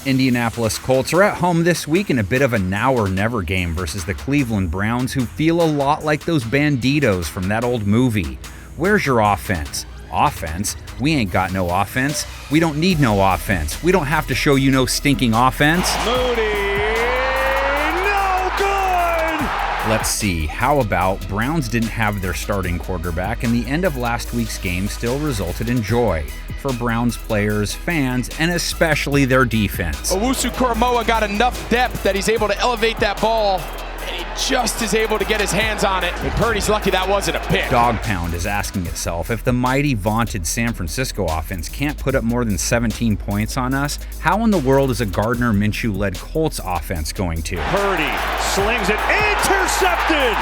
Indianapolis Colts are at home this week in a bit of a now or never game versus the Cleveland Browns, who feel a lot like those banditos from that old movie. Where's your offense? Offense? We ain't got no offense. We don't need no offense. We don't have to show you no stinking offense. Moody, no good! Let's see, how about Browns didn't have their starting quarterback, and the end of last week's game still resulted in joy for Browns players, fans, and especially their defense. Owusu-Koramoah got enough depth that he's able to elevate that ball, and he just is able to get his hands on it. And Purdy's lucky that wasn't a pick. Dog Pound is asking itself, if the mighty vaunted San Francisco offense can't put up more than 17 points on us, how in the world is a Gardner Minshew-led Colts offense going to? Purdy slings it, intercepted!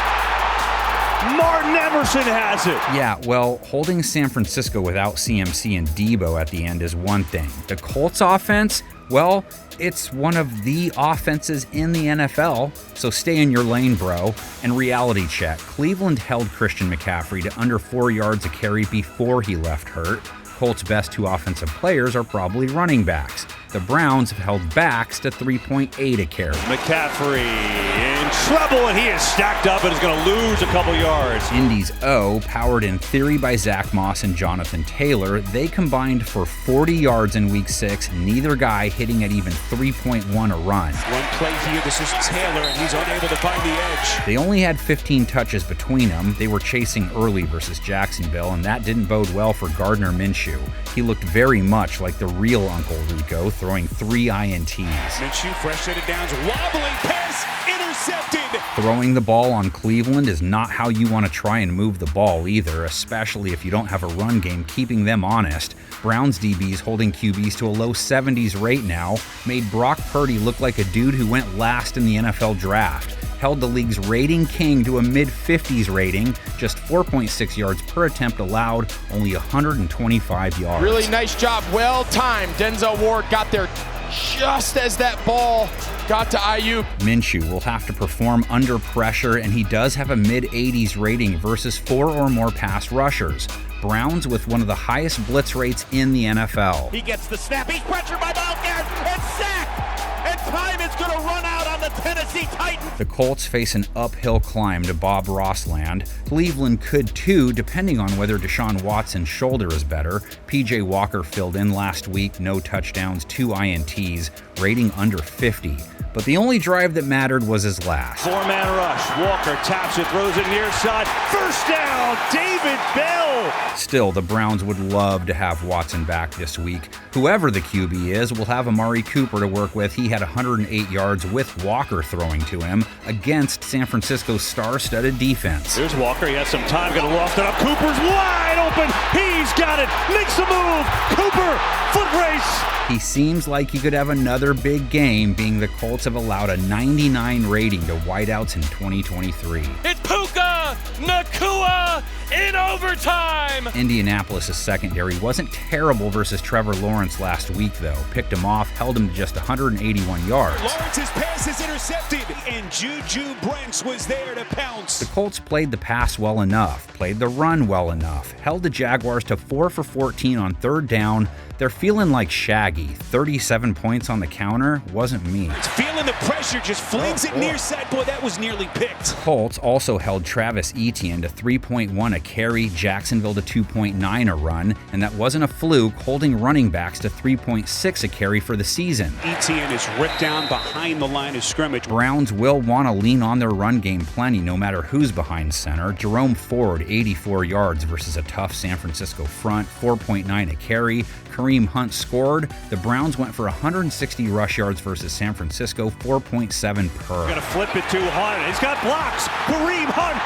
Martin Emerson has it. Yeah, well, holding San Francisco without CMC and Debo at the end is one thing. The Colts offense, well, it's one of the offenses in the NFL, so stay in your lane, bro. And reality check, Cleveland held Christian McCaffrey to under 4 yards a carry before he left hurt. Colts' best two offensive players are probably running backs. The Browns have held backs to 3.8 a carry. McCaffrey in trouble, and he is stacked up and is going to lose a couple yards. Indy's O, powered in theory by Zach Moss and Jonathan Taylor, they combined for 40 yards in Week 6, neither guy hitting at even 3.1 a run. One play here, this is Taylor, and he's unable to find the edge. They only had 15 touches between them. They were chasing early versus Jacksonville, and that didn't bode well for Gardner Minshew. He looked very much like the real Uncle Rico, throwing 3 INTs. Minshew, fresh set of downs, wobbling pass, intercepted. Throwing the ball on Cleveland is not how you want to try and move the ball either, especially if you don't have a run game keeping them honest. Browns DBs holding QBs to a low 70s rate now made Brock Purdy look like a dude who went last in the NFL draft. Held the league's rating king to a mid-50s rating, just 4.6 yards per attempt allowed, only 125 yards. Really nice job, well timed. Denzel Ward got there just as that ball got to Ayuk. Minshew will have to perform under pressure, and he does have a mid-80s rating versus 4 or more pass rushers. Browns with one of the highest blitz rates in the NFL. He gets the snap, he's pressured by Malkin, and sacked! And time is going to run out on the Tennessee Titans. The Colts face an uphill climb to Bob Ross land. Cleveland could too, depending on whether Deshaun Watson's shoulder is better. PJ Walker filled in last week, no touchdowns, 2 INTs, rating under 50. But the only drive that mattered was his last. 4-man rush, Walker taps it, throws it near side, first down, David Bell! Still, the Browns would love to have Watson back this week. Whoever the QB is will have Amari Cooper to work with. He had 108 yards with Walker throwing to him against San Francisco's star-studded defense. There's Walker, he has some time, gonna loft it up, Cooper's wide open, he's got it, makes the move, Cooper, foot race! He seems like he could have another big game, being the Colts have allowed a 99 rating to wideouts in 2023. It's Puka Nacua in overtime! Indianapolis' secondary wasn't terrible versus Trevor Lawrence last week, though. Picked him off, held him to just 181 yards. Lawrence's pass is intercepted, and Juju Brents was there to pounce. The Colts played the pass well enough, played the run well enough, held the Jaguars to 4 for 14 on third down. They're feeling like Shaggy. 37 points on the counter wasn't me. It's feeling the pressure, just flings it near side. Boy, that was nearly picked. Colts also held Travis Etienne to 3.1 a carry, Jacksonville to 2.9 a run, and that wasn't a fluke, holding running backs to 3.6 a carry for the season. Etienne is ripped down behind the line of scrimmage. Browns will want to lean on their run game plenty no matter who's behind center. Jerome Ford, 84 yards versus a tough San Francisco front, 4.9 a carry. Kareem Hunt scored. The Browns went for 160 rush yards versus San Francisco, 4.7 per. Gonna flip it to Hunt, he's got blocks, Kareem Hunt,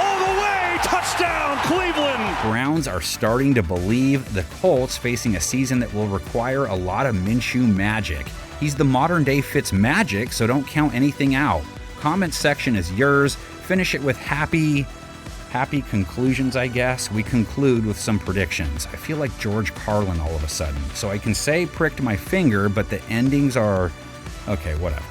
all the way, touchdown Cleveland! Browns are starting to believe the Colts facing a season that will require a lot of Minshew magic. He's the modern-day Fitzmagic, so don't count anything out. Comment section is yours. Finish it with happy conclusions, I guess. We conclude with some predictions. I feel like George Carlin all of a sudden. So I can say pricked my finger, but the endings are... okay, whatever.